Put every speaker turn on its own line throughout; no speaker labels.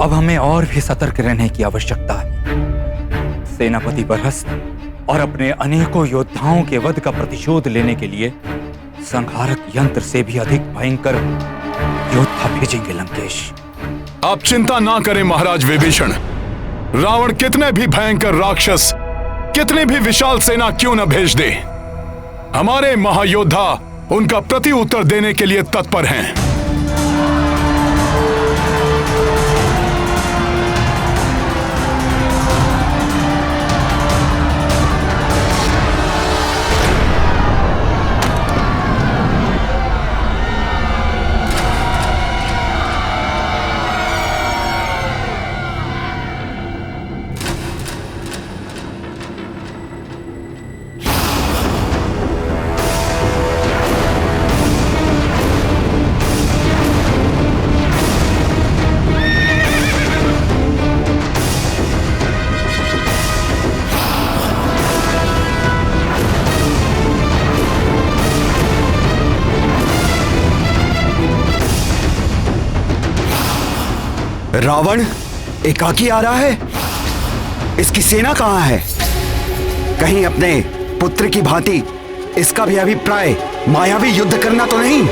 अब हमें और भी सतर्क रहने की आवश्यकता है। सेनापति बरहस्त और अपने अनेकों योद्धाओं के वध का प्रतिशोध लेने के लिए संहारक यंत्र से भी अधिक भयंकर योद्धा भेजेंगे लंकेश।
आप चिंता ना करें महाराज विभीषण। रावण कितने भी भयंकर राक्षस, कितनी भी विशाल सेना क्यों न भेज दे, हमारे महायोद्धा उनका प्रति उत्तर देने के लिए तत्पर हैं।
रावण एकाकी आ रहा है। इसकी सेना कहां है? कहीं अपने पुत्र की भांति इसका भी अभिप्राय मायावी युद्ध करना तो नहीं?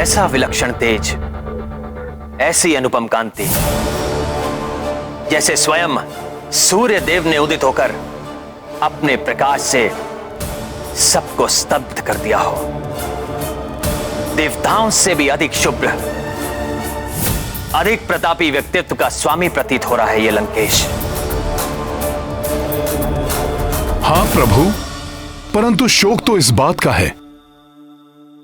ऐसा विलक्षण तेज, ऐसी अनुपम कांति, जैसे स्वयं सूर्य देव ने उदित होकर अपने प्रकाश से सबको स्तब्ध कर दिया हो। देवताओं से भी अधिक शुभ्र, अधिक प्रतापी व्यक्तित्व का स्वामी प्रतीत हो रहा है ये लंकेश।
हाँ प्रभु, परंतु शोक तो इस बात का है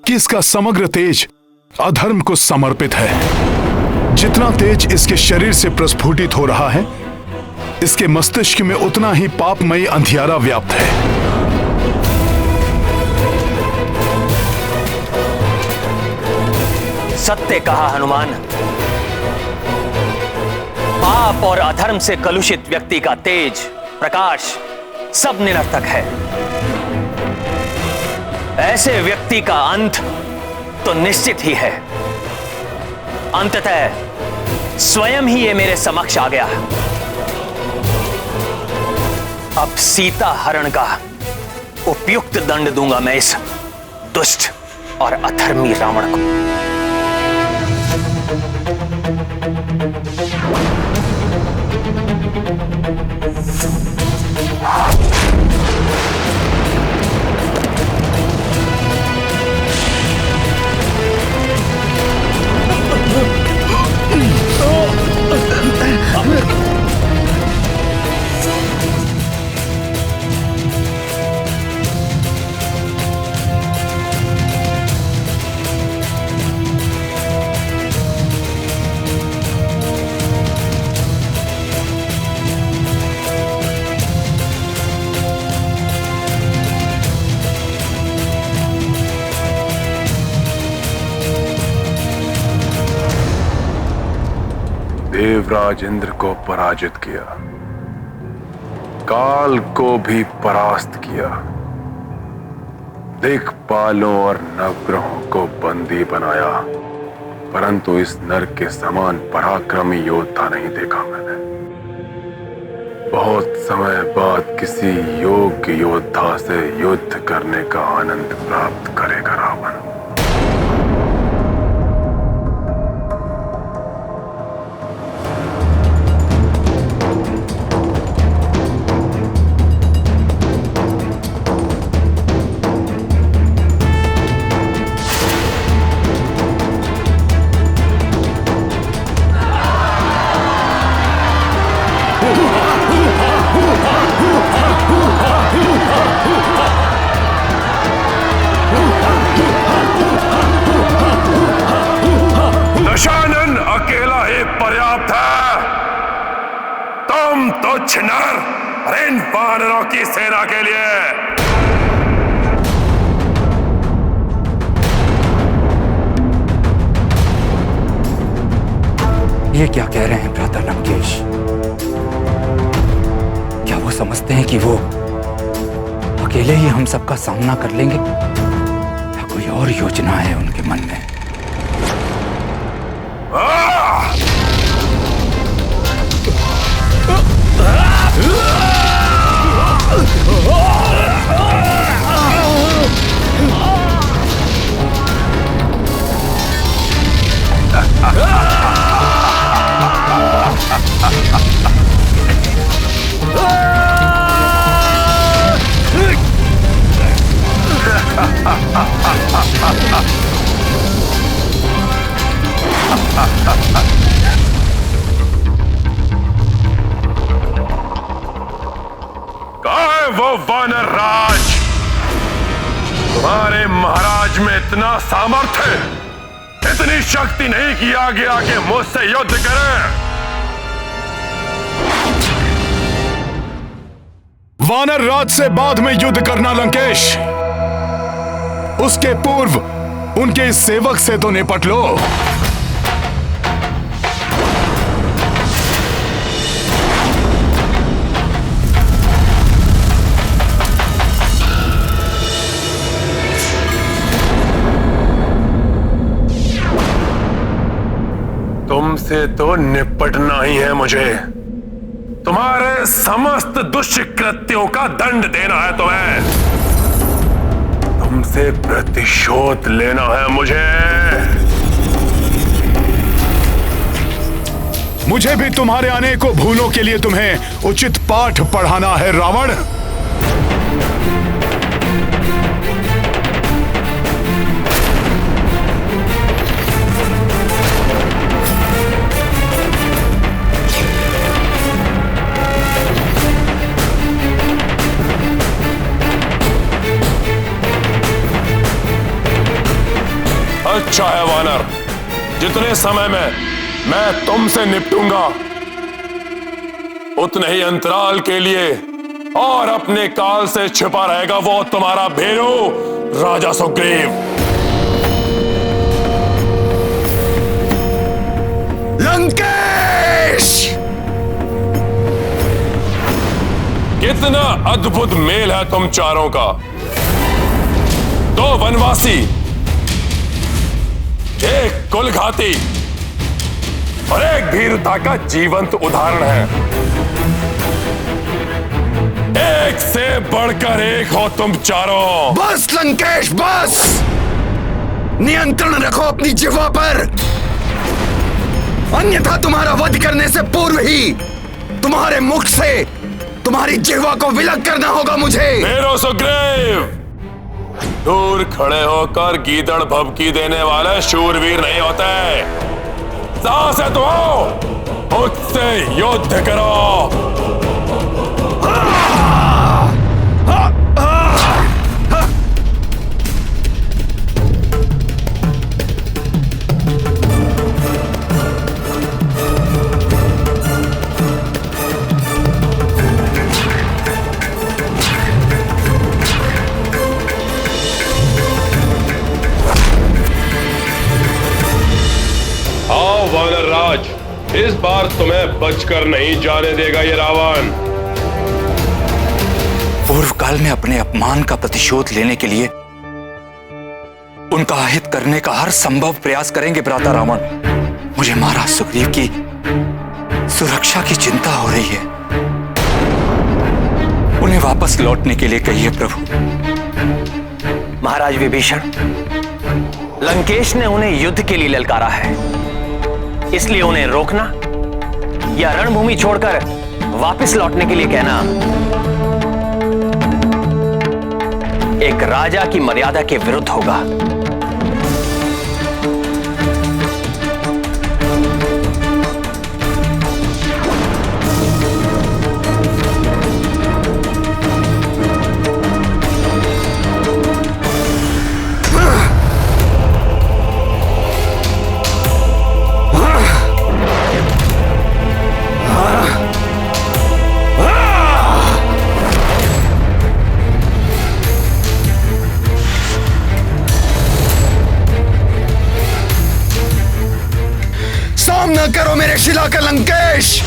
कि इसका समग्र तेज अधर्म को समर्पित है। जितना तेज इसके शरीर से प्रस्फुटित हो रहा है, इसके मस्तिष्क में उतना ही पापमयी अंधियारा व्याप्त है।
सत्य कहा हनुमान। पाप और अधर्म से कलुषित व्यक्ति का तेज, प्रकाश सब निरर्थक है। ऐसे व्यक्ति का अंत तो निश्चित ही है। अंततः स्वयं ही ये मेरे समक्ष आ गया। अब सीता हरण का उपयुक्त दंड दूंगा मैं इस दुष्ट और अधर्मी रावण को।
देवराज इंद्र को पराजित किया, काल को भी परास्त किया, दिक्पालों और नवग्रहों को बंदी बनाया, परंतु इस नर के समान पराक्रमी योद्धा नहीं देखा मैंने। बहुत समय बाद किसी योग्य योद्धा से युद्ध करने का आनंद प्राप्त करेगा रावण। दशानन अकेला ही पर्याप्त है। तुम तुच्छ नर इन वानरों की सेना के लिए
ये क्या कह रहे हैं भ्राता लंकेश? क्या वो समझते हैं कि वो अकेले ही हम सबका सामना कर लेंगे, या कोई और योजना है उनके मन में?
वो वानर राज, तुम्हारे महाराज में इतना सामर्थ्य, इतनी शक्ति नहीं कि आगे आके मुझसे युद्ध करें।
वानर राज से बाद में युद्ध करना लंकेश, उसके पूर्व उनके इस सेवक से तो निपट लो।
तुमसे तो निपटना ही है मुझे। तुम्हारे समस्त दुष्कृत्यों का दंड देना है तुम्हें। तुमसे प्रतिशोध लेना है मुझे।
मुझे भी तुम्हारे अनेकों भूलों के लिए तुम्हें उचित पाठ पढ़ाना है रावण।
अच्छा है वानर, जितने समय में मैं तुमसे निपटूंगा उतने ही अंतराल के लिए और अपने काल से छिपा रहेगा वो तुम्हारा भेरू राजा सुग्रीव।
लंकेश!
कितना अद्भुत मेल है तुम चारों का। दो वनवासी, एक कुलघाती और एक भीरुता का जीवंत उदाहरण है। एक से बढ़कर एक हो तुम चारों।
बस लंकेश बस! नियंत्रण रखो अपनी जिह्वा पर, अन्यथा तुम्हारा वध करने से पूर्व ही तुम्हारे मुख से तुम्हारी जिह्वा को विलग करना होगा मुझे।
मेरो सुग्रीव, दूर खड़े होकर गीदड़ भभकी देने वाले शूरवीर नहीं होते। साहस है तो आओ, मुझसे युद्ध करो। वानर राज, इस बार तुम्हें बचकर नहीं जाने देगा ये रावण।
पूर्व काल में अपने अपमान का प्रतिशोध लेने के लिए उनका अहित करने का हर संभव प्रयास करेंगे भ्राता रावण। मुझे महाराज सुग्रीव की सुरक्षा की चिंता हो रही है। उन्हें वापस लौटने के लिए कहिए प्रभु।
महाराज विभीषण, लंकेश ने उन्हें युद्ध के लिए ललकारा है, इसलिए उन्हें रोकना या रणभूमि छोड़कर वापस लौटने के लिए कहना एक राजा की मर्यादा के विरुद्ध होगा।
जाकर लंकेश।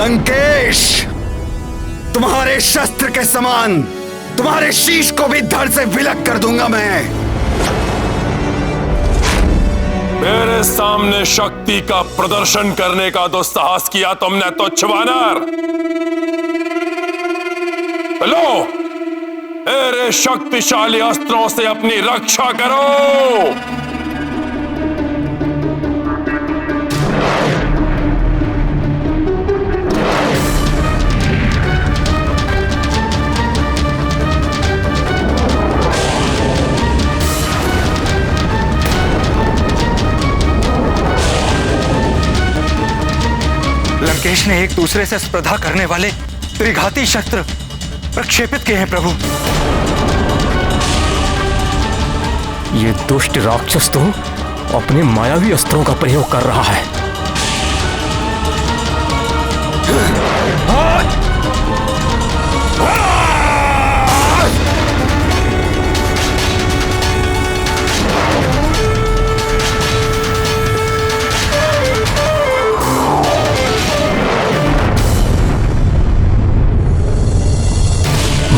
लंकेश, तुम्हारे शस्त्र के समान तुम्हारे शीश को भी धड़ से विलग कर दूंगा मैं।
मेरे सामने शक्ति का प्रदर्शन करने का दुस्साहस किया तुमने तुच्छ वानर। लो, मेरे शक्तिशाली अस्त्रों से अपनी रक्षा करो।
लंकेश ने एक दूसरे से स्पर्धा करने वाले त्रिघाती शस्त्र प्रक्षेपित किए हैं प्रभु।
ये दुष्ट राक्षस तो अपने मायावी अस्त्रों का प्रयोग कर रहा है।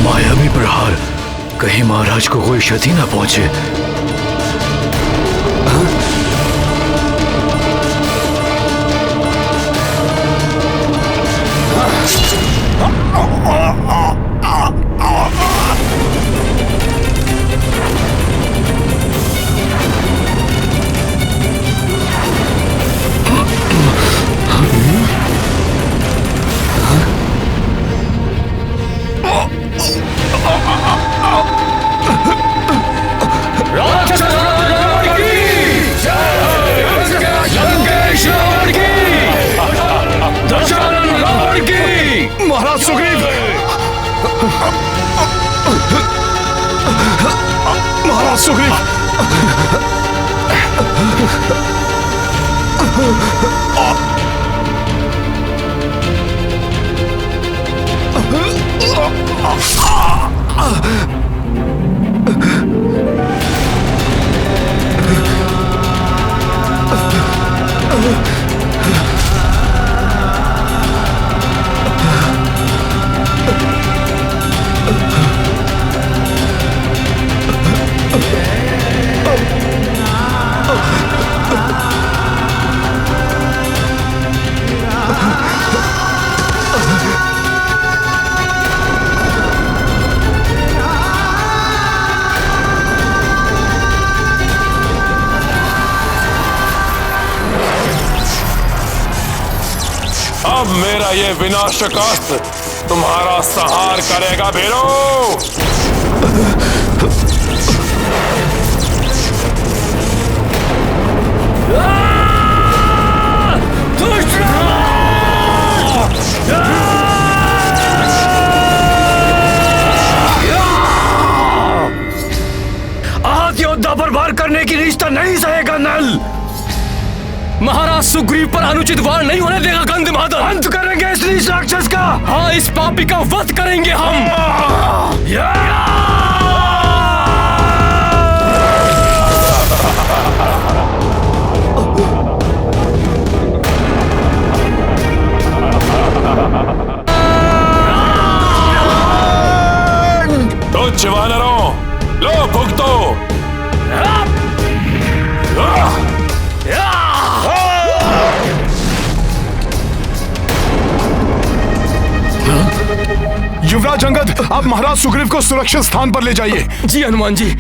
मायावी प्रहार, कहीं महाराज को कोई क्षति न पहुंचे।
महाराज सुग्रीव, महाराज सुग्रीव,
अब मेरा ये विनाशक अस्त्र तुम्हारा संहार करेगा भीरो।
आज योद्धा पर वार करने की रिश्ता नहीं सहेगा नल। महाराज सुग्रीव पर अनुचित वार नहीं होने देगा गंधमादन।
अंत करेंगे इस नीच राक्षस का।
हाँ, इस पापी का वध करेंगे हम।
तुच्छ वानरों, लो भुगतो।
युवराज अंगद, आप महाराज सुग्रीव को सुरक्षित स्थान पर ले जाइए।
जी हनुमान जी।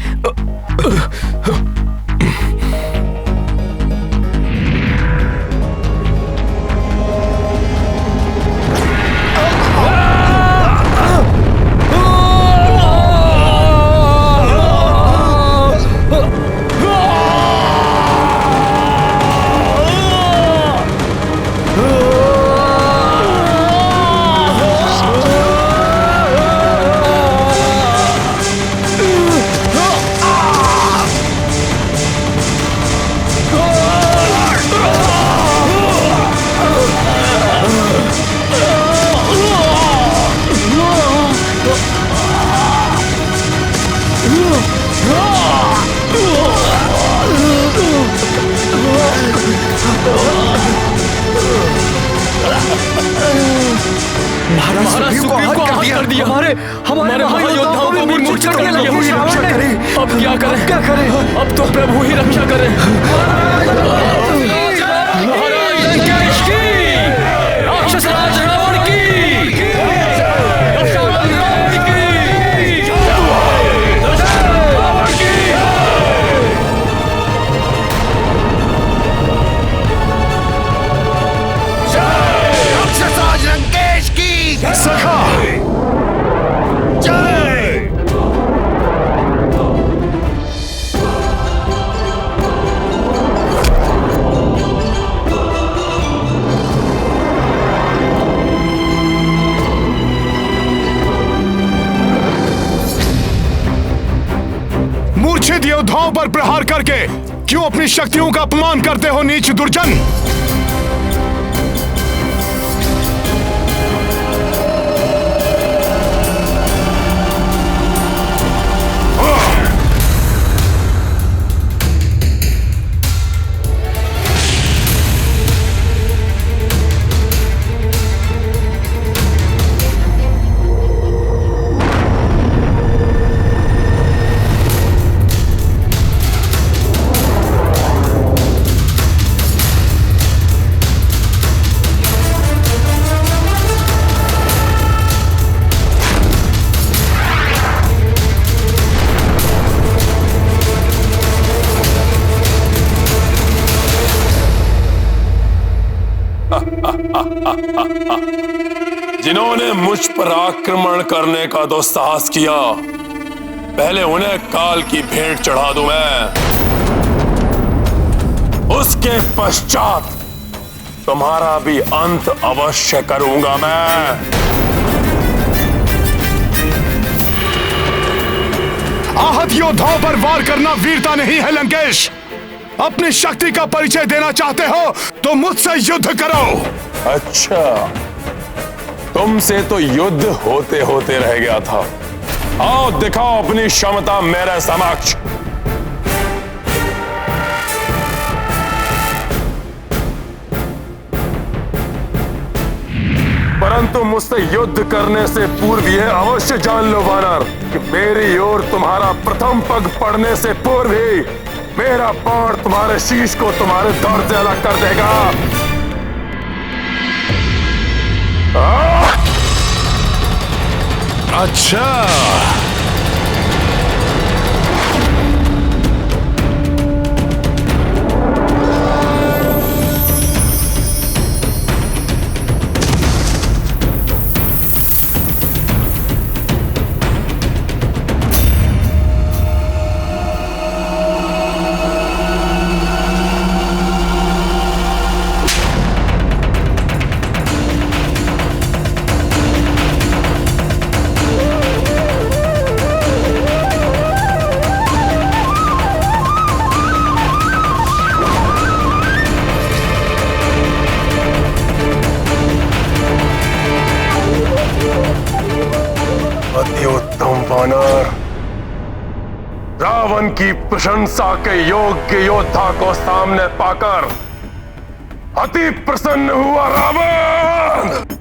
महाराज सुग्रीव को हत कर दिया। हमारे महायोद्धाओं को भी मूर्छित कर दिया।
अब क्या करें? अब तो प्रभु ही रक्षा करें। महाराज लंकेश की, राक्षस राज रावण की,
सखा मूर्छित योद्धाओं पर प्रहार करके क्यों अपनी शक्तियों का अपमान करते हो नीच दुर्जन?
जिन्होंने मुझ पर आक्रमण करने का दुस्साहस किया, पहले उन्हें काल की भेंट चढ़ा दूं मैं। उसके पश्चात तुम्हारा भी अंत अवश्य करूंगा मैं।
आहत योद्धाओं पर वार करना वीरता नहीं है लंकेश। अपनी शक्ति का परिचय देना चाहते हो तो मुझसे युद्ध करो।
अच्छा, तुमसे तो युद्ध होते होते रह गया था। आओ दिखाओ अपनी क्षमता मेरे समक्ष। परंतु मुझसे युद्ध करने से पूर्व यह अवश्य जान लो वानर कि मेरी ओर तुम्हारा प्रथम पग पड़ने से पूर्व ही मेरा बाण तुम्हारे शीश को तुम्हारे दौर से अलग कर देगा।
अच्छा,
रावण की प्रशंसा के योग्य योद्धा को सामने पाकर अति प्रसन्न हुआ रावण।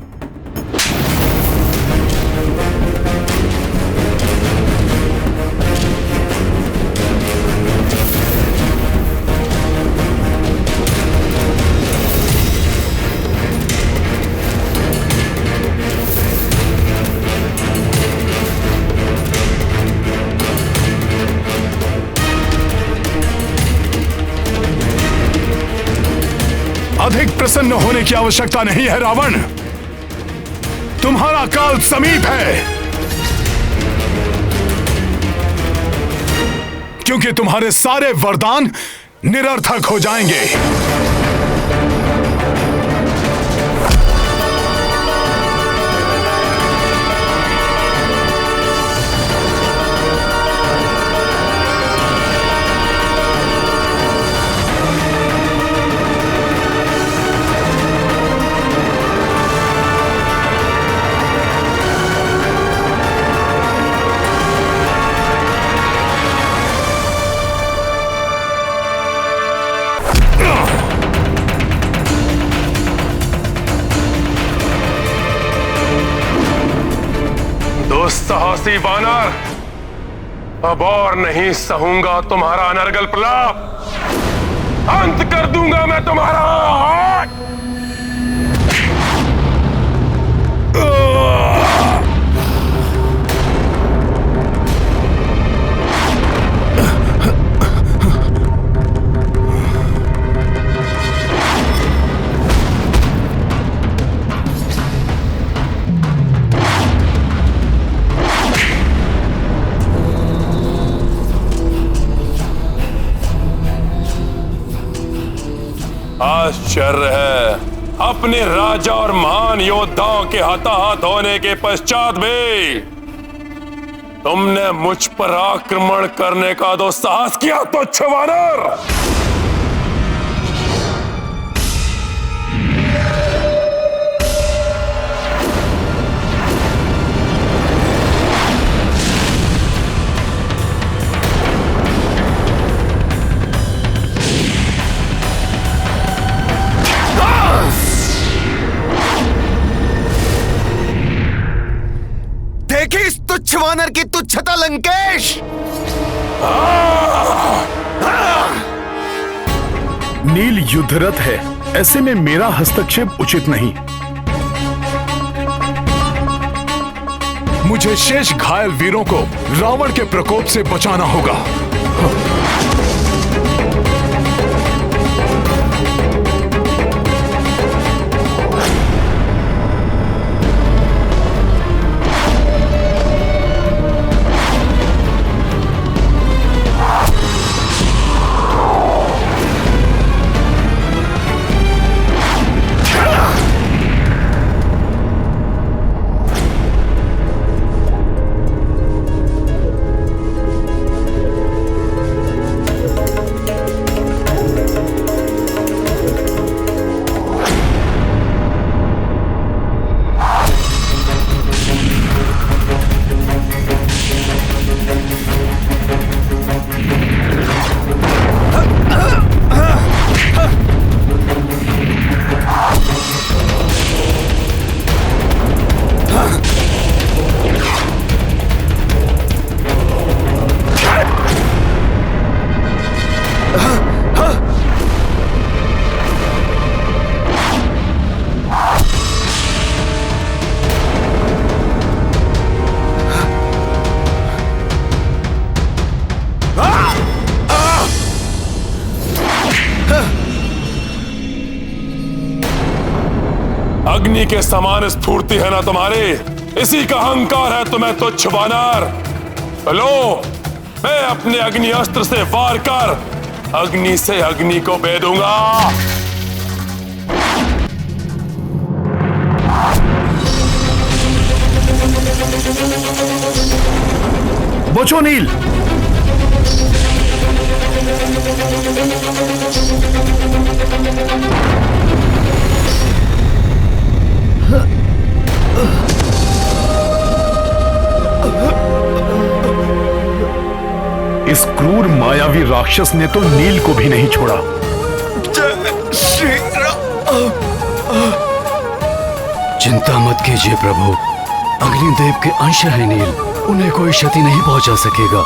अधिक प्रसन्न होने की आवश्यकता नहीं है रावण। तुम्हारा काल समीप है, क्योंकि तुम्हारे सारे वरदान निरर्थक हो जाएंगे।
साहसी वानर, अब और नहीं सहूंगा तुम्हारा अनर्गल प्रलाप। अंत कर दूंगा मैं तुम्हारा। आश्चर्य है, अपने राजा और महान योद्धाओं के हताहत होने के पश्चात भी तुमने मुझ पर आक्रमण करने का दुस्साहस किया, तुच्छ वानर।
देखी इस तुच्छ वानर की तुच्छता लंकेश।
नील युद्धरत है, ऐसे में मेरा हस्तक्षेप उचित नहीं। मुझे शेष घायल वीरों को रावण के प्रकोप से बचाना होगा।
अग्नि के समान स्फूर्ति है ना तुम्हारी, इसी का अहंकार है तुम्हें, तुच्छ वानर। लो, मैं अपने अग्नि अस्त्र से वार कर अग्नि से अग्नि को भेदूंगा।
बचो नील। इस क्रूर मायावी राक्षस ने तो नील को भी नहीं छोड़ा।
श्री चिंता मत कीजिए प्रभु, अग्निदेव के अंश है नील, उन्हें कोई क्षति नहीं पहुंचा सकेगा।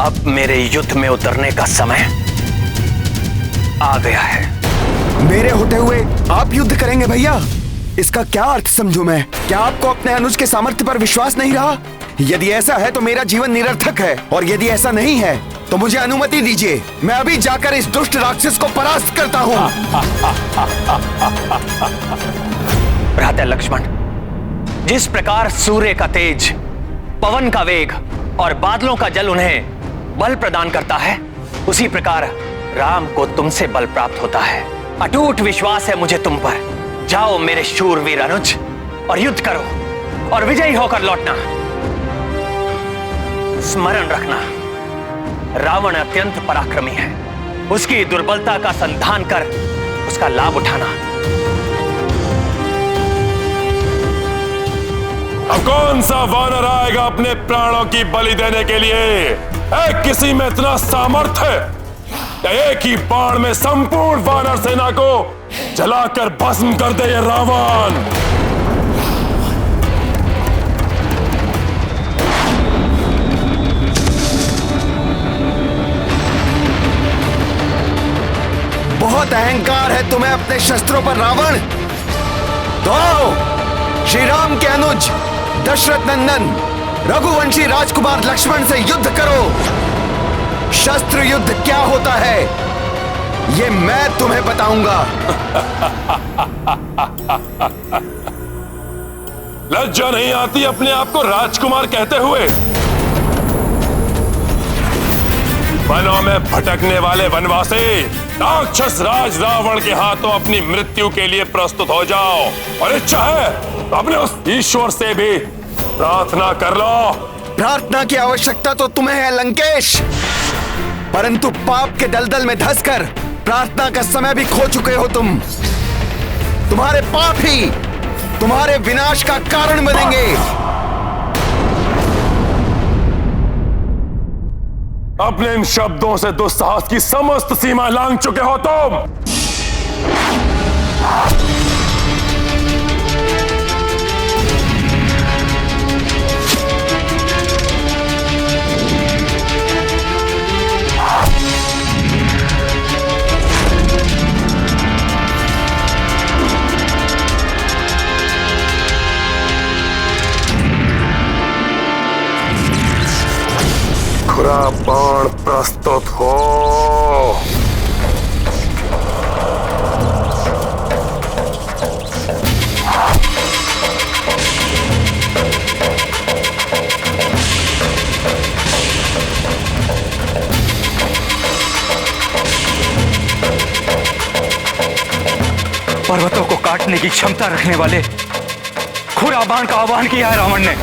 अब मेरे युद्ध में उतरने का समय आ गया है।
मेरे होते हुए आप युद्ध करेंगे भैया? इसका क्या अर्थ समझूं मैं? क्या आपको अपने अनुज के सामर्थ्य पर विश्वास नहीं रहा? यदि ऐसा है तो मेरा जीवन निरर्थक है, और यदि ऐसा नहीं है तो मुझे अनुमति दीजिए, मैं अभी जाकर इस दुष्ट राक्षस को परास्त करता हूं।
भ्राता लक्ष्मण, जिस प्रकार सूर्य का तेज, पवन का वेग और बादलों का जल उन्हें बल प्रदान करता है, उसी प्रकार राम को तुमसे बल प्राप्त होता है। अटूट विश्वास है मुझे तुम पर। जाओ मेरे शूरवीर अनुज, और युद्ध करो और विजयी होकर लौटना। स्मरण रखना, रावण अत्यंत पराक्रमी है। उसकी दुर्बलता का संधान कर उसका लाभ उठाना।
अब कौन सा वानर आएगा अपने प्राणों की बलि देने के लिए? किसी में इतना सामर्थ्य या एक ही बाण में संपूर्ण वानर सेना को जलाकर भस्म कर दे ये रावण।
बहुत अहंकार है तुम्हें अपने शस्त्रों पर रावण। तो आओ, श्री राम के अनुज दशरथ नंदन रघुवंशी राजकुमार लक्ष्मण से युद्ध करो। शस्त्र युद्ध क्या होता है ये मैं तुम्हें बताऊंगा।
लज्जा नहीं आती अपने आप को राजकुमार कहते हुए? वनों में भटकने वाले वनवासी, राक्षस राज रावण के हाथों अपनी मृत्यु के लिए प्रस्तुत हो जाओ, और इच्छा है तो अपने उस ईश्वर से भी प्रार्थना कर लो।
प्रार्थना की आवश्यकता तो तुम्हें है लंकेश, परंतु पाप के दलदल में धंसकर प्रार्थना का समय भी खो चुके हो तुम। तुम्हारे पाप ही तुम्हारे विनाश का कारण बनेंगे।
अपने इन शब्दों से दुस्साहस की समस्त सीमा लांघ चुके हो तुम। खुरा बाण प्रस्तुत हो।
पर्वतों को काटने की क्षमता रखने वाले खुरा बाण का आह्वान किया है रावण ने।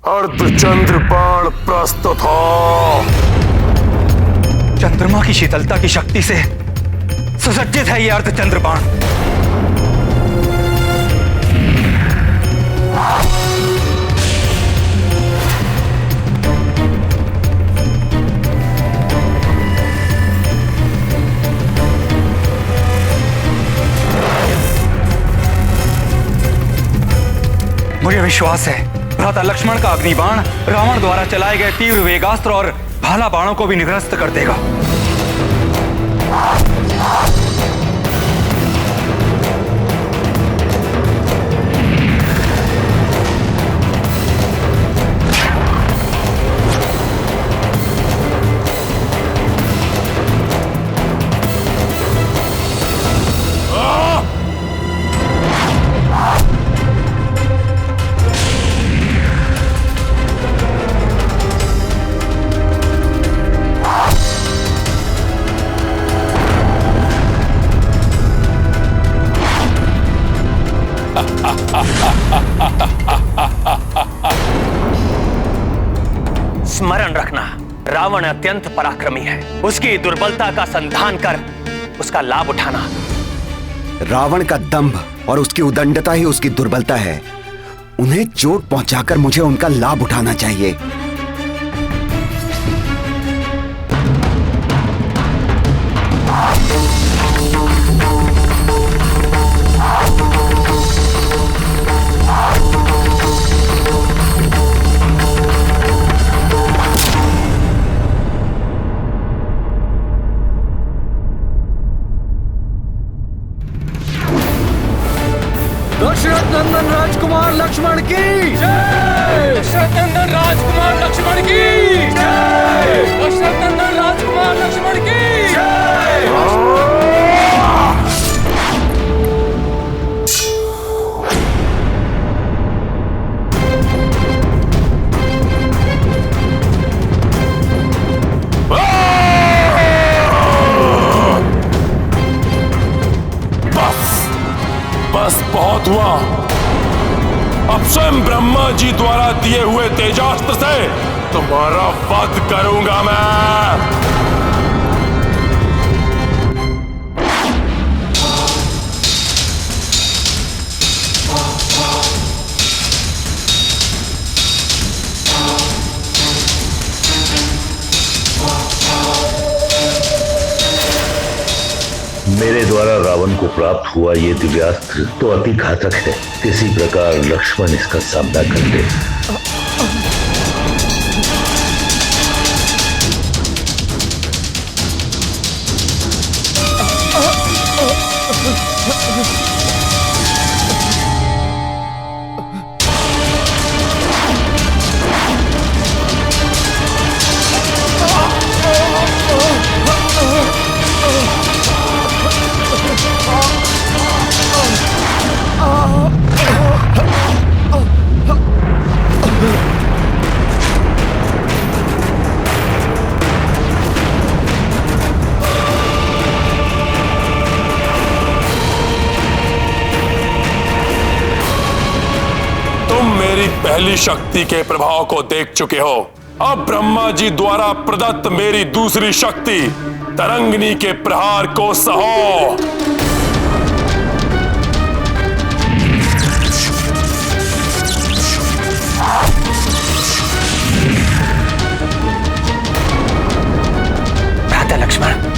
अर्धचंद्र बाण प्रस्तुत हो।
चंद्रमा की शीतलता की शक्ति से सुसज्जित है यह अर्धचंद्र बाण। मुझे विश्वास है भ्राता लक्ष्मण का अग्निबाण रावण द्वारा चलाए गए तीव्र वेगास्त्र और भाला बाणों को भी निरस्त कर देगा।
स्मरण रखना, रावण अत्यंत पराक्रमी है। उसकी दुर्बलता का संधान कर उसका लाभ उठाना।
रावण का दंभ और उसकी उदंडता ही उसकी दुर्बलता है। उन्हें चोट पहुंचाकर मुझे उनका लाभ उठाना चाहिए।
दशरथ नंदन राजकुमार लक्ष्मण की जय। दशरथ नंदन राजकुमार लक्ष्मण की जय। दशरथ नंदन राजकुमार लक्ष्मण की जय।
बस बहुत हुआ। अब स्वयं ब्रह्मा जी द्वारा दिए हुए तेजास्त्र से तुम्हारा वध करूंगा मैं।
मेरे द्वारा रावण को प्राप्त हुआ ये दिव्यास्त्र तो अति घातक है। किसी प्रकार लक्ष्मण इसका सामना कर ले।
पहली शक्ति के प्रभाव को देख चुके हो। अब ब्रह्मा जी द्वारा प्रदत्त मेरी दूसरी शक्ति तरंगिनी के प्रहार को सहो।
भ्राता लक्ष्मण,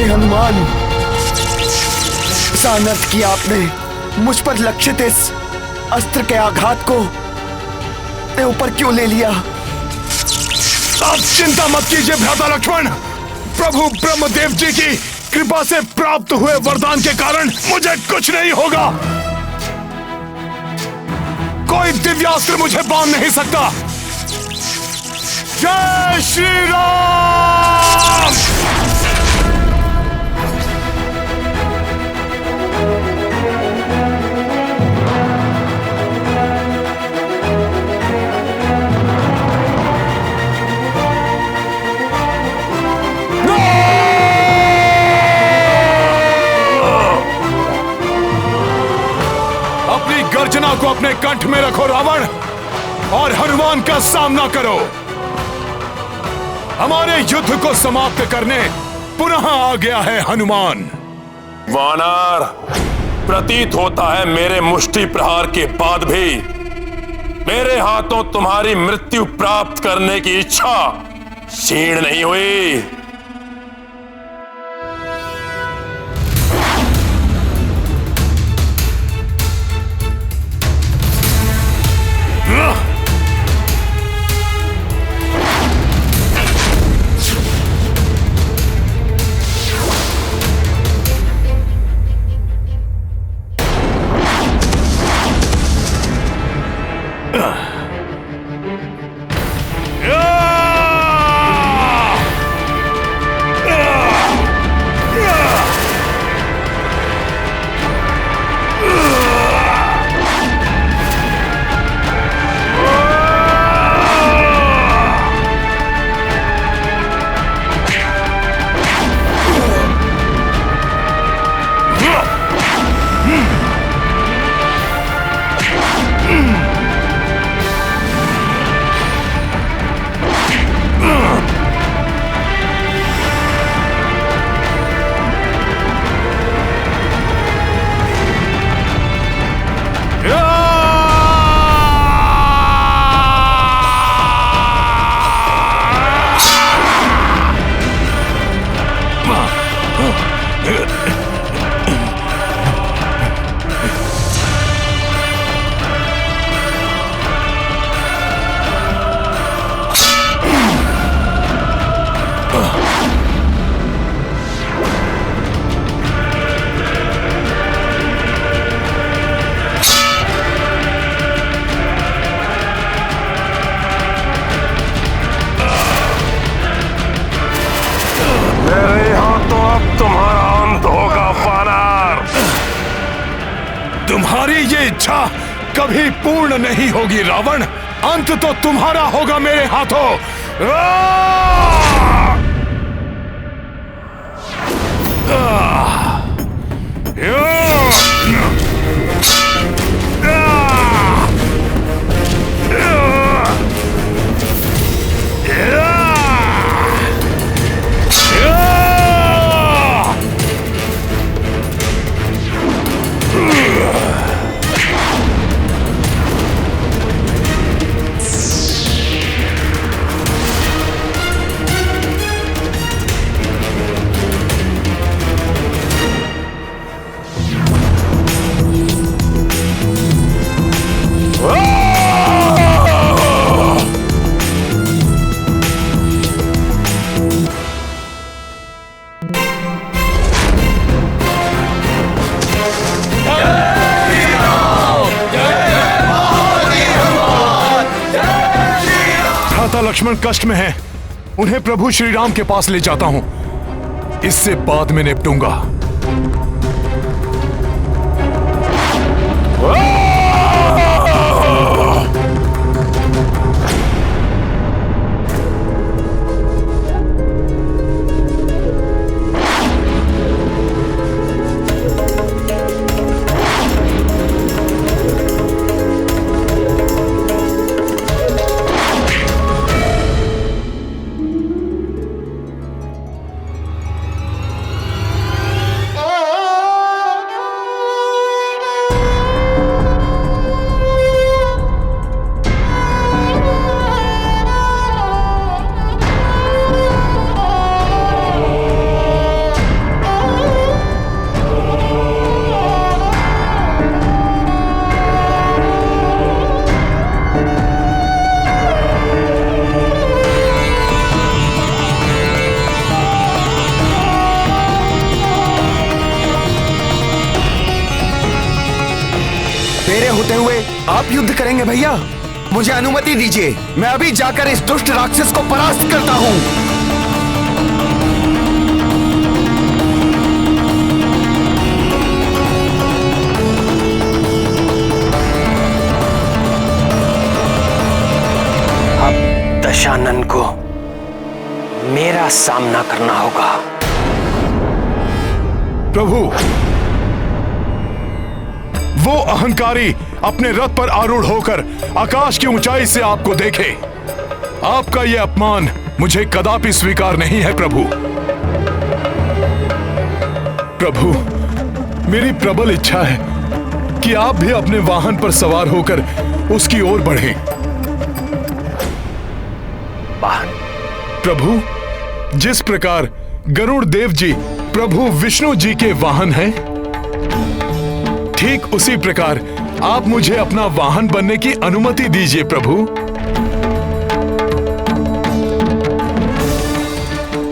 हनुमान, इस अनर्थ किया आपने। मुझ पर लक्षित इस अस्त्र के आघात को ऊपर क्यों ले लिया?
आप चिंता मत कीजिए भ्राता लक्ष्मण। प्रभु ब्रह्मदेव जी की कृपा से प्राप्त हुए वरदान के कारण मुझे कुछ नहीं होगा। कोई दिव्यास्त्र मुझे बांध नहीं सकता। जय श्री राम। अपनी गर्जना को अपने कंठ में रखो रावण, और हनुमान का सामना करो। हमारे युद्ध को समाप्त करने पुनः आ गया है हनुमान।
वानर, प्रतीत होता है मेरे मुष्टि प्रहार के बाद भी मेरे हाथों तुम्हारी मृत्यु प्राप्त करने की इच्छा क्षीण नहीं हुई।
तुम्हारी ये इच्छा कभी पूर्ण नहीं होगी रावण। अंत तो तुम्हारा होगा मेरे हाथों। लक्ष्मण कष्ट में हैं, उन्हें प्रभु श्री राम के पास ले जाता हूं, इससे बाद में निपटूंगा।
आप युद्ध करेंगे भैया? मुझे अनुमति दीजिए, मैं अभी जाकर इस दुष्ट राक्षस को परास्त करता हूं।
अब दशानन को मेरा सामना करना होगा।
प्रभु, वो अहंकारी अपने रथ पर आरूढ़ होकर आकाश की ऊंचाई से आपको देखे। आपका यह अपमान मुझे कदापि स्वीकार नहीं है प्रभु। प्रभु, मेरी प्रबल इच्छा है कि आप भी अपने वाहन पर सवार होकर उसकी ओर बढ़ें।
वाहन?
प्रभु, जिस प्रकार गरुड़ देव जी प्रभु विष्णु जी के वाहन हैं, ठीक उसी प्रकार आप मुझे अपना वाहन बनने की अनुमति दीजिए प्रभु।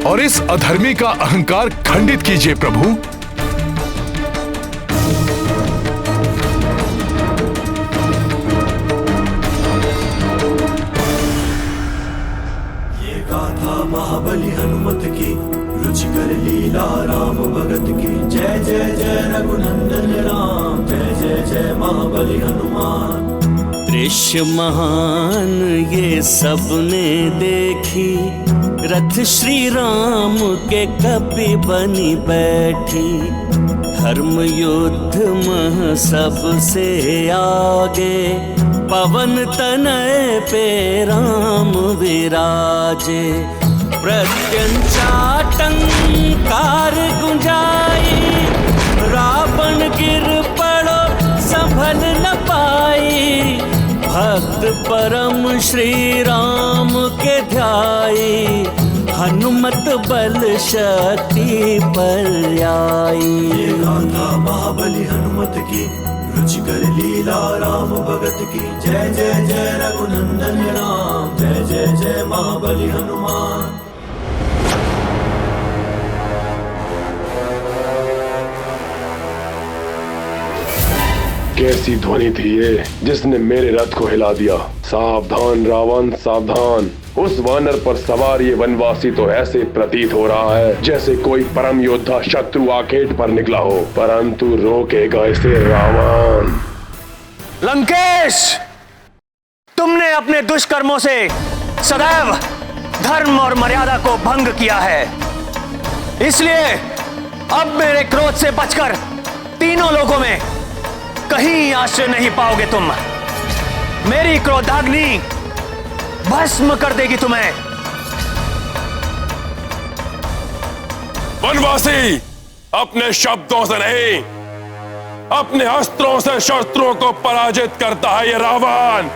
और इस अधर्मी का अहंकार खंडित कीजिए प्रभु।
ये गाथा महाबली हनुमत की, रुचिकर लीला राम भगत की। जय जय जय रघुनंदन राम, जय जय जय महाबली हनुमान।
दृश्य महान ये सबने देखी, रथ श्री राम के कपि बनी बैठी। धर्म युद्ध मह सबसे आगे, पवन तनय पे राम विराजे। प्रत्यंचाटंकार गुंजाई, रावण गिर पड़ो संभल न पाई। भक्त परम श्री राम के ध्याई, हनुमत बल शक्ति पर्यायी।
ये गाथा महाबली हनुमत की, रुचिकर लीला राम भगत की। जय जय जय रघुनंदन राम, जय जय जय महाबली हनुमान।
कैसी ध्वनि थी ये जिसने मेरे रथ को हिला दिया। सावधान रावण सावधान, उस वानर पर सवार ये वनवासी तो ऐसे प्रतीत हो रहा है जैसे कोई परम योद्धा शत्रु आखेट पर निकला हो, परंतु रोकेगा इसे रावण।
लंकेश, तुमने अपने दुष्कर्मों से सदैव धर्म और मर्यादा को भंग किया है, इसलिए अब मेरे क्रोध से बचकर तीनों लोगों में कहीं आश्रय नहीं पाओगे तुम। मेरी क्रोधाग्नि भस्म कर देगी तुम्हें।
वनवासी अपने शब्दों से नहीं, अपने अस्त्रों से शस्त्रों को पराजित करता है ये रावण।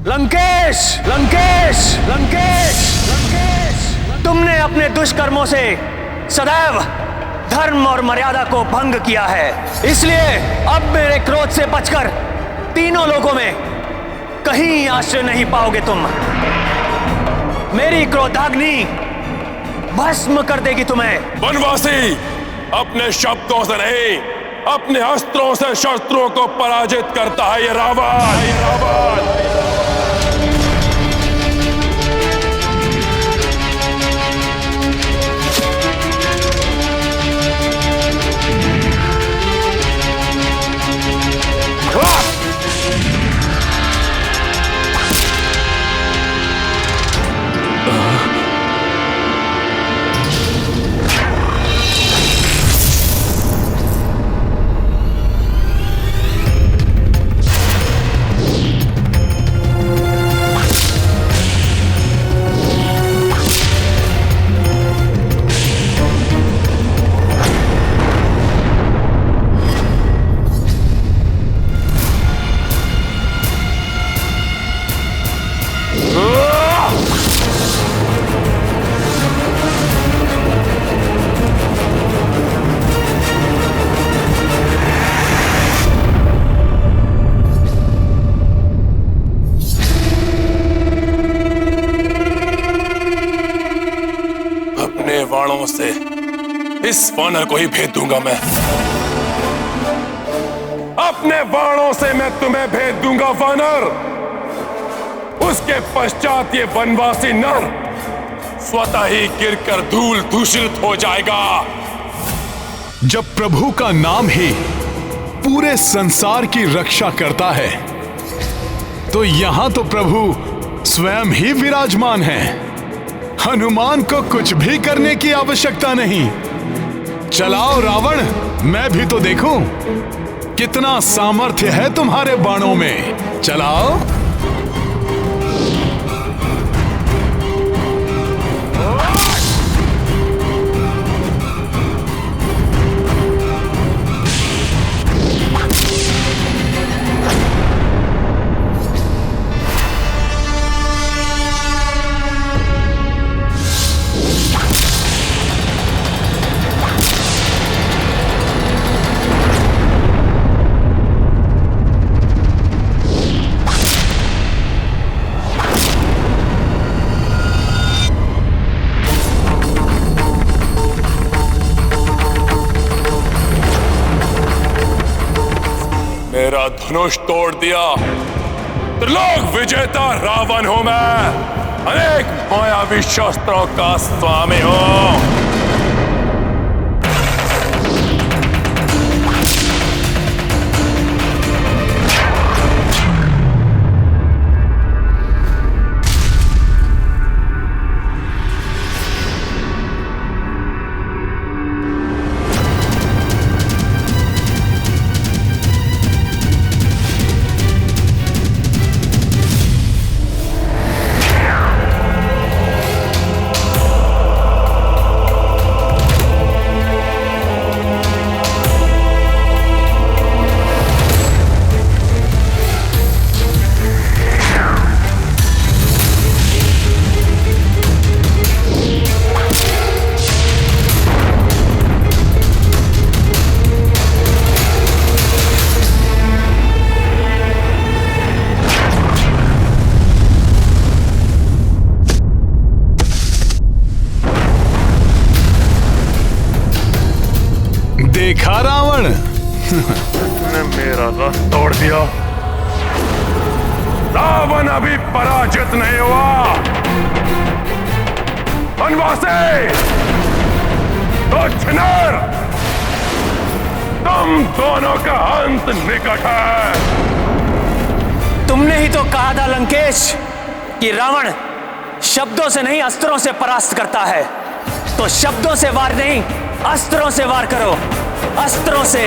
लंकेश, लंकेश, लंकेश, लंकेश, तुमने अपने दुष्कर्मों से सदैव धर्म और मर्यादा को भंग किया है, इसलिए अब मेरे क्रोध से बचकर तीनों लोगों में कहीं आश्रय नहीं पाओगे तुम। मेरी क्रोधाग्नि भस्म कर देगी तुम्हें।
वनवासी अपने शब्दों से नहीं, अपने अस्त्रों से शस्त्रों को पराजित करता है ये रावण। बाणों से इस वानर को ही भेद दूंगा मैं। अपने बाणों से मैं तुम्हें भेद दूंगा वानर। उसके पश्चात ये वनवासी नर स्वतः ही गिरकर धूल दूषित हो जाएगा।
जब प्रभु का नाम ही पूरे संसार की रक्षा करता है, तो यहां तो प्रभु स्वयं ही विराजमान है। हनुमान को कुछ भी करने की आवश्यकता नहीं। चलाओ रावण, मैं भी तो देखूं कितना सामर्थ्य है तुम्हारे बाणों में। चलाओ।
मेरा धनुष तोड़ दिया। त्रिलोक विजेता रावण हूं मैं, अनेक मायावी शस्त्रों का स्वामी हूं।
देखा रावण,
तुमने मेरा रथ तोड़ दिया। रावण अभी पराजित नहीं हुआ। वनवासी, तो छिनार, तुम दोनों का अंत निकट है।
तुमने ही तो कहा था लंकेश कि रावण शब्दों से नहीं अस्त्रों से परास्त करता है, तो शब्दों से वार नहीं अस्त्रों से वार करो, अस्त्रों से।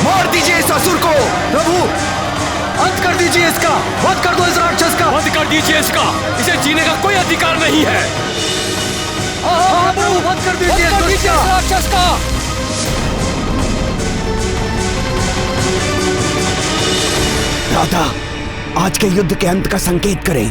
मार दीजिए इस असुर को।
प्रभु, अंत कर दीजिए इसका, वध कर दो इस राक्षस का। वध कर दीजिए इसका, इसे जीने का कोई अधिकार नहीं है। प्रभु, वध कर दीजिए इस राक्षस का।
राधा, आज के युद्ध के अंत का संकेत करें।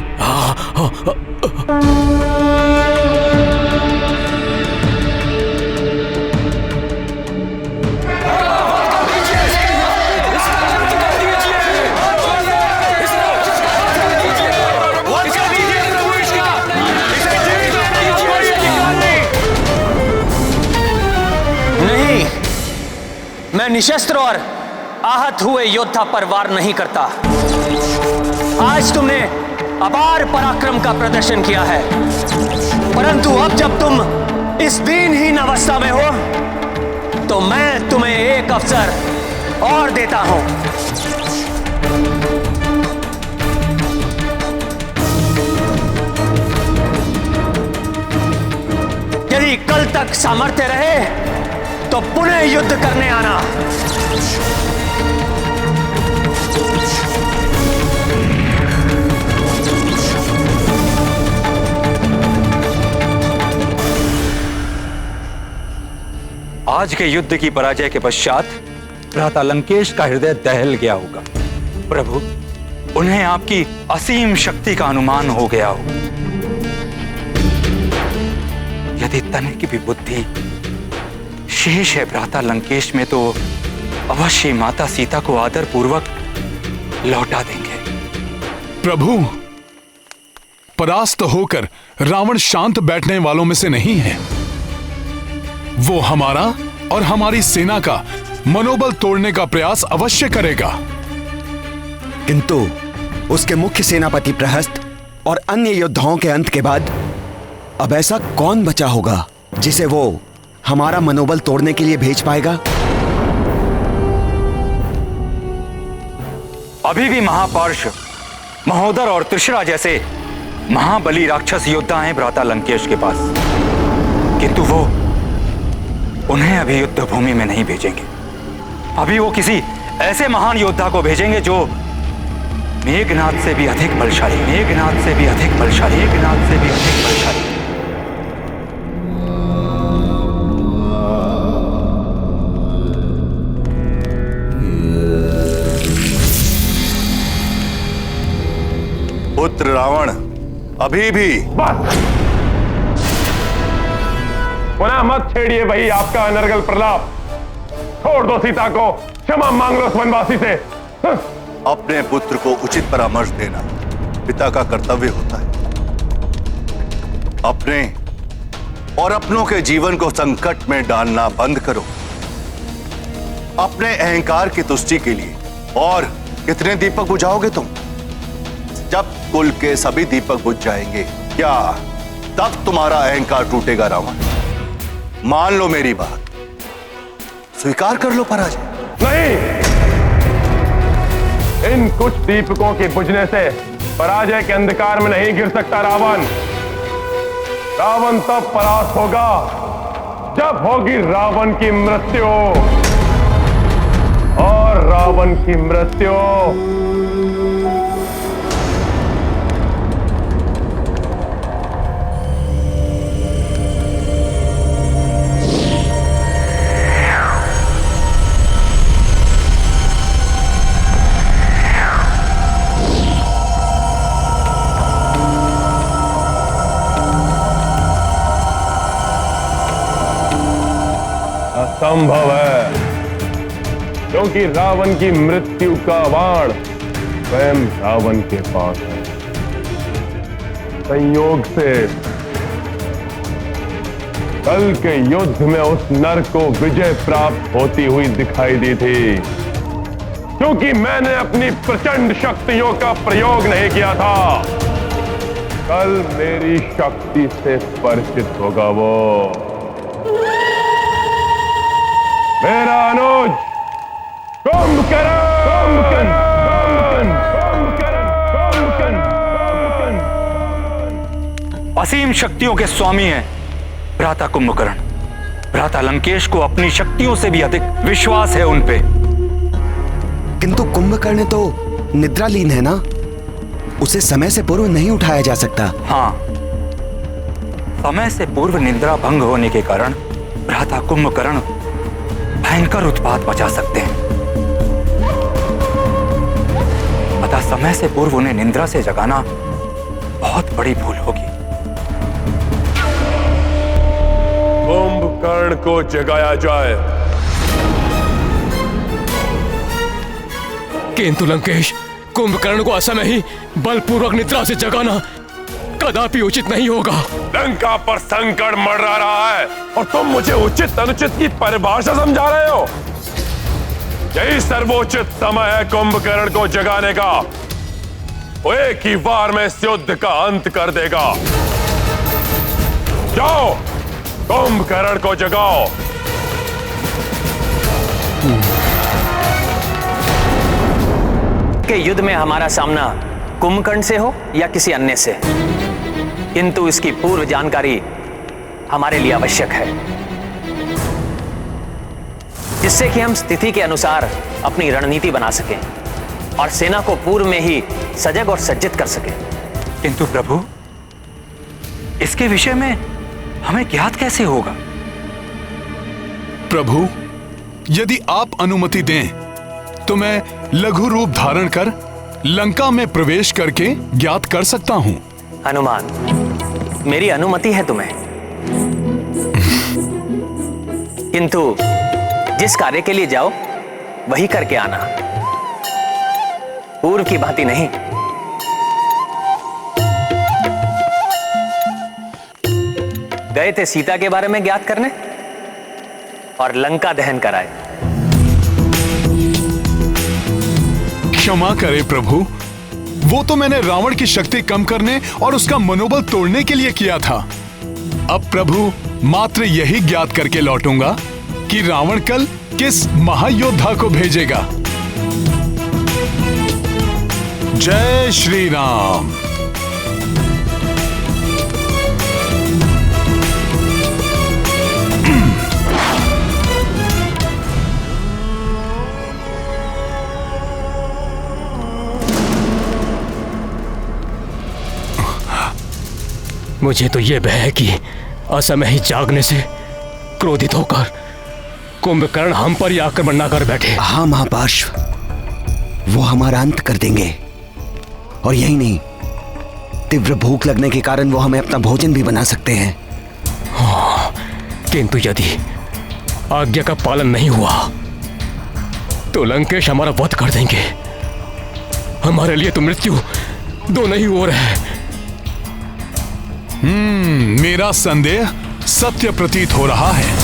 मैं निशस्त्र और आहत हुए योद्धा पर वार नहीं करता। आज तुमने अपार पराक्रम का प्रदर्शन किया है, परंतु अब जब तुम इस दीनहीन अवस्था में हो तो मैं तुम्हें एक अवसर और देता हूं। यदि कल तक सामर्थ्य रहे तो पुनः युद्ध करने आना।
आज के युद्ध की पराजय के पश्चात भ्राता लंकेश का हृदय दहल गया होगा। प्रभु, उन्हें आपकी असीम शक्ति का अनुमान हो गया होगा। यदि तनिक की भी बुद्धि शेष है भ्राता लंकेश में तो अवश्य माता सीता को आदर पूर्वक लौटा देंगे।
प्रभु, परास्त होकर रावण शांत बैठने वालों में से नहीं है। वो हमारा और हमारी सेना का मनोबल तोड़ने का प्रयास अवश्य करेगा।
किंतु उसके मुख्य सेनापति प्रहस्त और अन्य योद्धाओं के अंत के बाद अब ऐसा कौन बचा होगा जिसे वो हमारा मनोबल तोड़ने के लिए भेज पाएगा?
अभी भी महापार्श, महोदर और त्रिशरा जैसे महाबली राक्षस योद्धा हैं भ्राता लंकेश के पास, किंतु वो उन्हें अभी युद्ध भूमि में नहीं भेजेंगे। अभी वो किसी ऐसे महान योद्धा को भेजेंगे जो मेघनाद से भी अधिक बलशाली, मेघनाद से भी अधिक बलशाली, मेघनाद से भी अधिक बलशाली।
पुत्र रावण, अभी भी
पुनः मत छेड़िए वही आपका अनर्गल प्रलाप। छोड़ दो सीता को, क्षमा मांग लो उस वनवासी से।
अपने पुत्र को उचित परामर्श देना पिता का कर्तव्य होता है। अपने और अपनों के जीवन को संकट में डालना बंद करो। अपने अहंकार की तुष्टि के लिए और कितने दीपक बुझाओगे तुम? जब कुल के सभी दीपक बुझ जाएंगे, क्या
तब तुम्हारा अहंकार टूटेगा रावण। मान लो मेरी बात, स्वीकार कर लो पराजय।
नहीं, इन कुछ दीपकों के बुझने से पराजय के अंधकार में नहीं गिर सकता रावण। रावण तब परास्त होगा जब होगी रावण की मृत्यु, और रावण की मृत्यु असंभव है, क्योंकि रावण की मृत्यु का बाण स्वयं रावण के पास है। संयोग से कल के युद्ध में उस नर को विजय प्राप्त होती हुई दिखाई दी थी, क्योंकि मैंने अपनी प्रचंड शक्तियों का प्रयोग नहीं किया था। कल मेरी शक्ति से परिचित होगा वो मेरा अनुज कुंभकर्ण।
असीम शक्तियों के स्वामी हैं भ्राता कुंभकर्ण। भ्राता लंकेश को अपनी शक्तियों से भी अधिक विश्वास है उन पे।
किंतु कुंभकर्ण तो निद्रालीन है ना, उसे समय से पूर्व नहीं उठाया जा सकता।
हाँ, समय से पूर्व निद्रा भंग होने के कारण भ्राता कुंभकर्ण भयंकर उत्पात मचा सकते हैं। अतः समय से पूर्व उन्हें निद्रा से जगाना बहुत बड़ी भूल होगी।
कुंभकर्ण को जगाया जाए।
किंतु लंकेश, कुंभकर्ण को असमय ही बलपूर्वक निद्रा से जगाना कदापि उचित नहीं होगा।
लंका पर संकट मंडरा रहा है और तुम मुझे उचित अनुचित की परिभाषा समझा रहे हो। यही सर्वोचित समय है कुंभकर्ण को जगाने का। वो एक ही वार में इस युद्ध का अंत कर देगा। जाओ, कुंभकर्ण को जगाओ।
के युद्ध में हमारा सामना कुंभकर्ण से हो या किसी अन्य से, किंतु इसकी पूर्व जानकारी हमारे लिए आवश्यक है, जिससे कि हम स्थिति के अनुसार अपनी रणनीति बना सकें और सेना को पूर्व में ही सजग और सज्जित कर सकें।
किंतु प्रभु, इसके विषय में हमें ज्ञात कैसे होगा?
प्रभु, यदि आप अनुमति दें तो मैं लघु रूप धारण कर लंका में प्रवेश करके ज्ञात कर सकता हूं।
हनुमान, मेरी अनुमति है तुम्हें, किंतु जिस कार्य के लिए जाओ वही करके आना, पूर्व की भांति नहीं। गए थे सीता के बारे में ज्ञात करने और लंका दहन कराए।
क्षमा करें प्रभु, वो तो मैंने रावण की शक्ति कम करने और उसका मनोबल तोड़ने के लिए किया था। अब प्रभु मात्र यही ज्ञात करके लौटूंगा कि रावण कल किस महायोद्धा को भेजेगा। जय श्री राम।
मुझे तो यह भय है कि असमय ही जागने से क्रोधित होकर कुंभकर्ण हम पर ही आक्रमण न कर बैठे।
हाँ महापार्श्व, वो हमारा अंत कर देंगे। और यही नहीं, तीव्र भूख लगने के कारण वो हमें अपना भोजन भी बना सकते हैं।
हाँ, किंतु यदि आज्ञा का पालन नहीं हुआ तो लंकेश हमारा वध कर देंगे। हमारे लिए तो मृत्यु दोनों ही ओर है।
मेरा संदेह सत्य प्रतीत हो रहा है।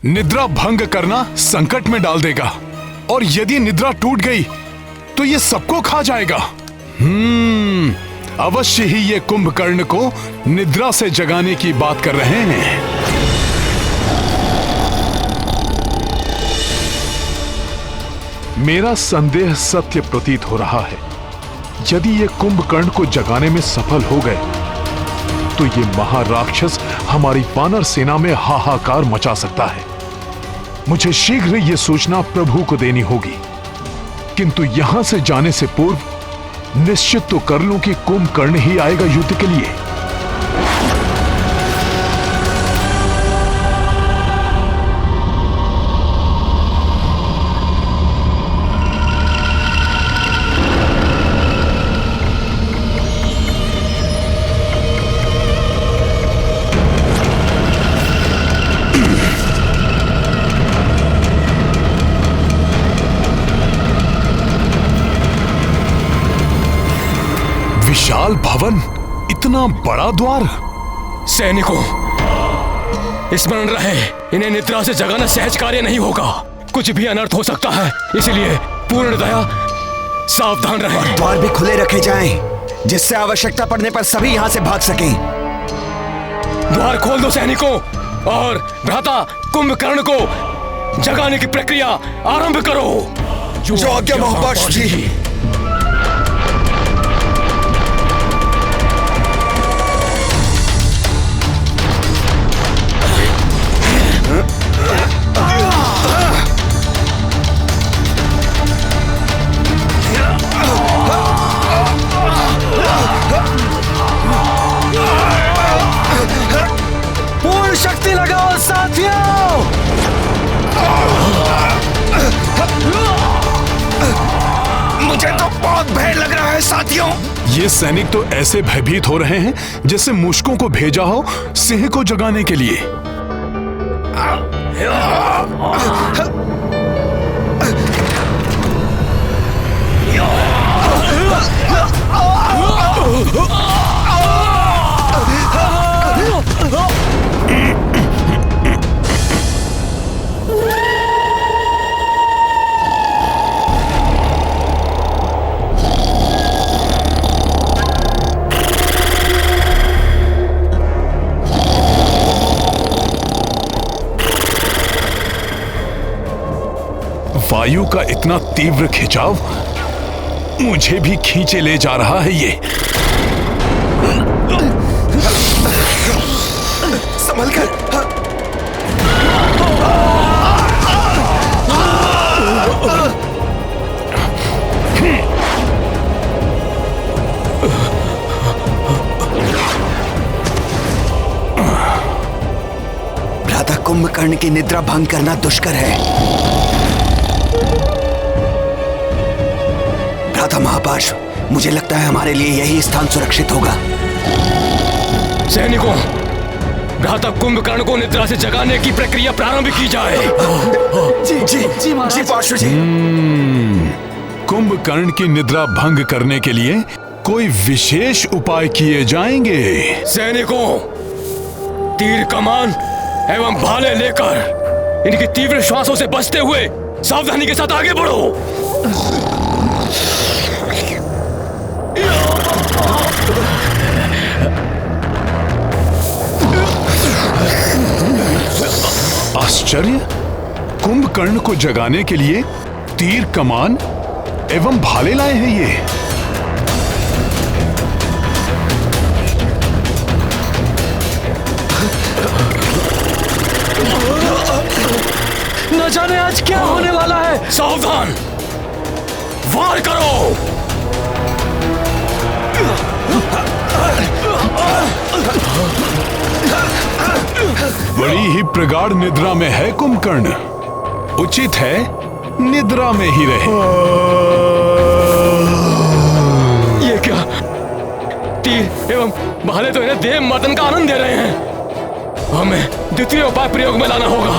निद्रा भंग करना संकट में डाल देगा, और यदि निद्रा टूट गई तो ये सबको खा जाएगा। अवश्य ही ये कुंभकर्ण को निद्रा से जगाने की बात कर रहे हैं। मेरा संदेह सत्य प्रतीत हो रहा है। यदि ये कुंभकर्ण को जगाने में सफल हो गए तो ये महाराक्षस हमारी वानर सेना में हाहाकार मचा सकता है। मुझे शीघ्र ये सूचना प्रभु को देनी होगी, किंतु यहां से जाने से पूर्व निश्चित तो कर लूं कि कुंभकर्ण ही आएगा युद्ध के लिए। विशाल भवन, इतना बड़ा द्वार।
सैनिकों, स्मरण रहे, इन्हें निद्रा से जगाना सहज कार्य नहीं होगा। कुछ भी अनर्थ हो सकता है, इसलिए पूर्ण दया सावधान रहें।
द्वार भी खुले रखे जाएं, जिससे आवश्यकता पड़ने पर सभी यहाँ से भाग सकें।
द्वार खोल दो सैनिकों, और भ्राता कुंभकर्ण को जगाने की प्रक्रिया आरंभ करो।
जो आज्ञा महापार्ष जी।
पूर्ण शक्ति लगाओ साथियों।
मुझे तो बहुत भय लग रहा है साथियों।
ये सैनिक तो ऐसे भयभीत हो रहे हैं जैसे मूषकों को भेजा हो सिंह को जगाने के लिए। वायु का इतना तीव्र खिंचाव मुझे भी खींचे ले जा रहा है। ये
संभल कर। भ्राता कुंभकर्ण की निद्रा भंग करना दुष्कर है। भ्राता महापार्ष, मुझे लगता है हमारे लिए यही स्थान सुरक्षित होगा।
सैनिकों, भ्राता कुंभकर्ण को निद्रा से जगाने की प्रक्रिया प्रारंभ की जाए।
जी पार्षद जी।
कुंभकर्ण की निद्रा भंग करने के लिए कोई विशेष उपाय किए जाएंगे।
सैनिकों, तीर कमान एवं भाले लेकर इनकी तीव्र श्वासों से बचते हुए सावधानी के साथ आगे बढ़ो।
आश्चर्य, कुंभकर्ण को जगाने के लिए तीर कमान एवं भाले लाए हैं ये।
न जाने आज क्या होने वाला है।
सावधान, वार करो।
बड़ी ही प्रगाढ़ निद्रा में है कुंभकर्ण। उचित है निद्रा में ही रहे।
ये क्या? तीर एवं भाले तो इन्हें देव मर्दन का आनंद दे रहे हैं। हमें द्वितीय उपाय प्रयोग में लाना होगा।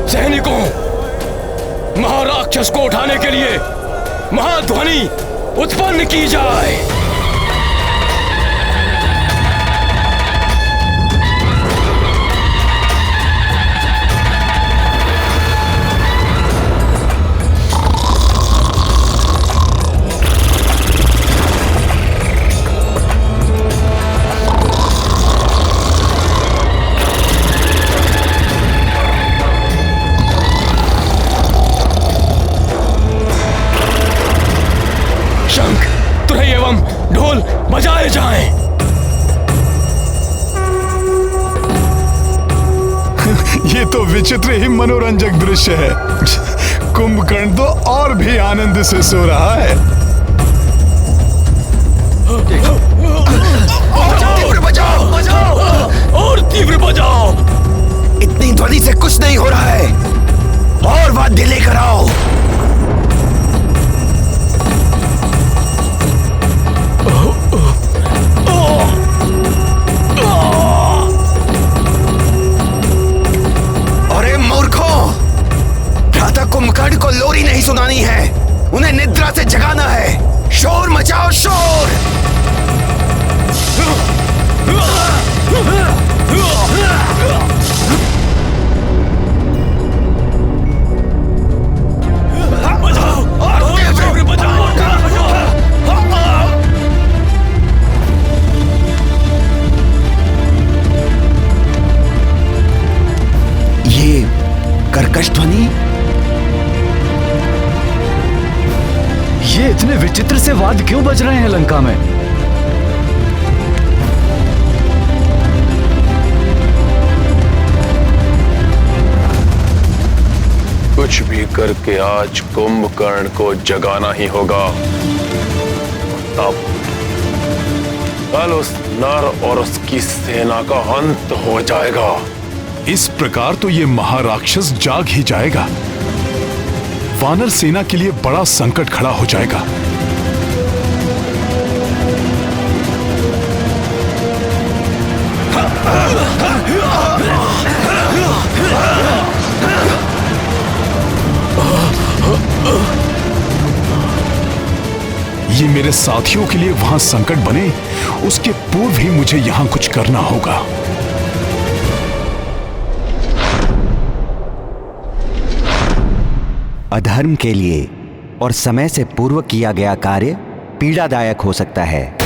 सैनिकों, महाराक्षस को उठाने के लिए महाध्वनि उत्पन्न की जाए। शंख, तुरही एवं ढोल बजाए जाएं।
ये तो विचित्र ही मनोरंजक दृश्य है। कुंभकर्ण तो और भी आनंद से सो रहा है।
तीव्र बजाओ,
बजाओ और तीव्र बजाओ।
इतनी ध्वनि से कुछ नहीं हो रहा है, और वाद्य लेकर आओ। अरे मूर्खों, भ्राता कुंभकर्ण को लोरी नहीं सुनानी है, उन्हें निद्रा से जगाना है। शोर मचाओ, शोर। ये कर्कश ध्वनि,
ये इतने विचित्र से वाद्य क्यों बज रहे हैं लंका में?
कुछ भी करके आज कुंभकर्ण को जगाना ही होगा। तब कल उस नर और उसकी सेना का अंत हो जाएगा।
इस प्रकार तो ये महाराक्षस जाग ही जाएगा। वानर सेना के लिए बड़ा संकट खड़ा हो जाएगा। ये मेरे साथियों के लिए वहां संकट बने, उसके पूर्व ही मुझे यहां कुछ करना होगा।
अधर्म के लिए और समय से पूर्व किया गया कार्य पीड़ादायक हो सकता है।